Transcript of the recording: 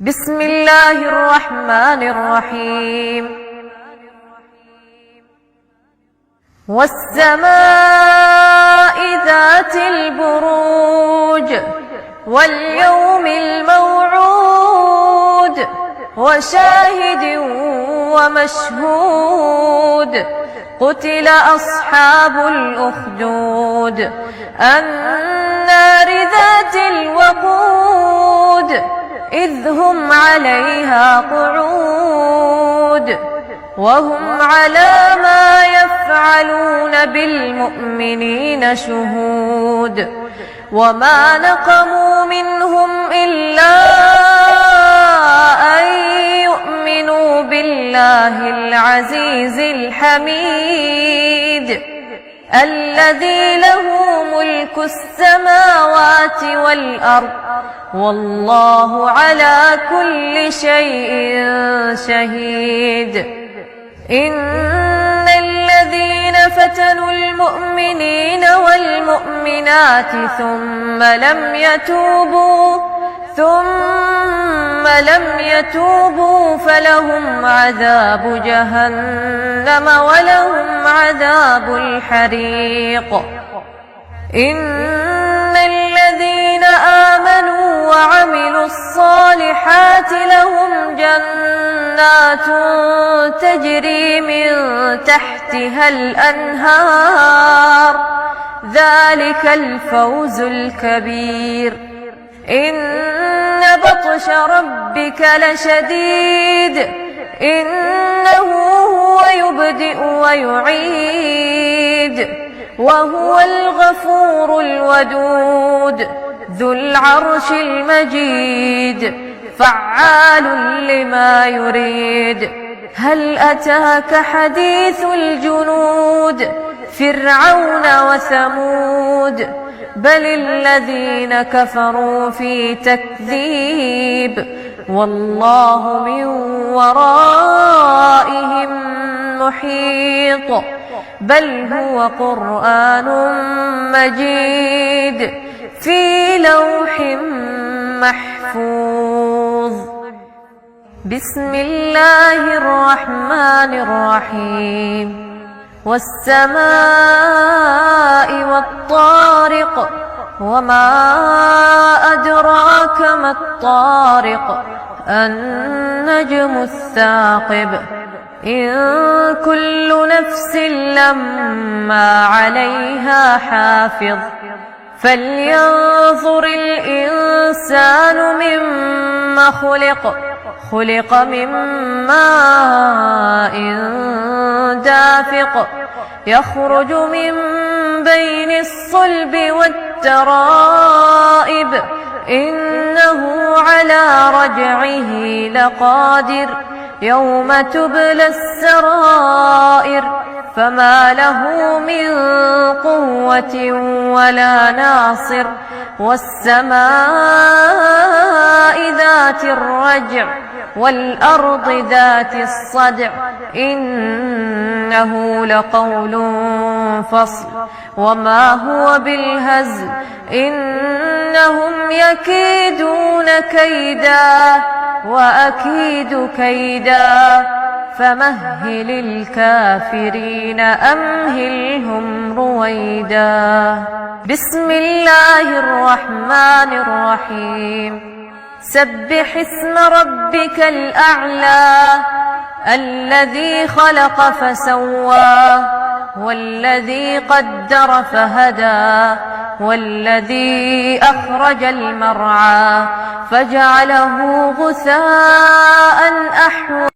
بسم الله الرحمن الرحيم والسماء ذات البروج واليوم الموعود وشاهد ومشهود قتل أصحاب الأخدود النار ذات الوقود إذ هم عليها قعود وهم على ما يفعلون بالمؤمنين شهود وما نقموا منهم إلا أن يؤمنوا بالله العزيز الحميد الذي له ملك السماوات والأرض والله على كل شيء شهيد إن الذين فتنوا المؤمنين والمؤمنات ثم لم يتوبوا فلهم عذاب جهنم ولهم عذاب الحريق إن الذين آمنوا وعملوا الصالحات لهم جنات تجري من تحتها الأنهار ذلك الفوز الكبير إن بطش ربك لشديد إنه هو يبدئ ويعيد وهو الغفور الودود ذو العرش المجيد فعال لما يريد هل أتاك حديث الجنود فرعون وثمود بل الذين كفروا في تكذيب والله من ورائهم محيط بل هو قرآن مجيد في لوح محفوظ بسم الله الرحمن الرحيم والسماء والطارق وما أدراك ما الطارق النجم الثاقب إن كل نفس لما عليها حافظ فلينظر الإنسان مما خلق من ماء دافق يخرج من بين الصلب والترائب إنه على رجعه لقادر يوم تبلى السرائر فما له من قوة ولا ناصر والسماء ذات الرجع والأرض ذات الصدع إنه لقول فصل وما هو بالهزل إنهم يكيدون كيدا وأكيد كيدا فمهل الكافرين أمهلهم رويدا بسم الله الرحمن الرحيم سبح اسم ربك الأعلى الذي خلق فسوى والذي قدر فهدى والذي أخرج المرعى فجعله غثاء أحوى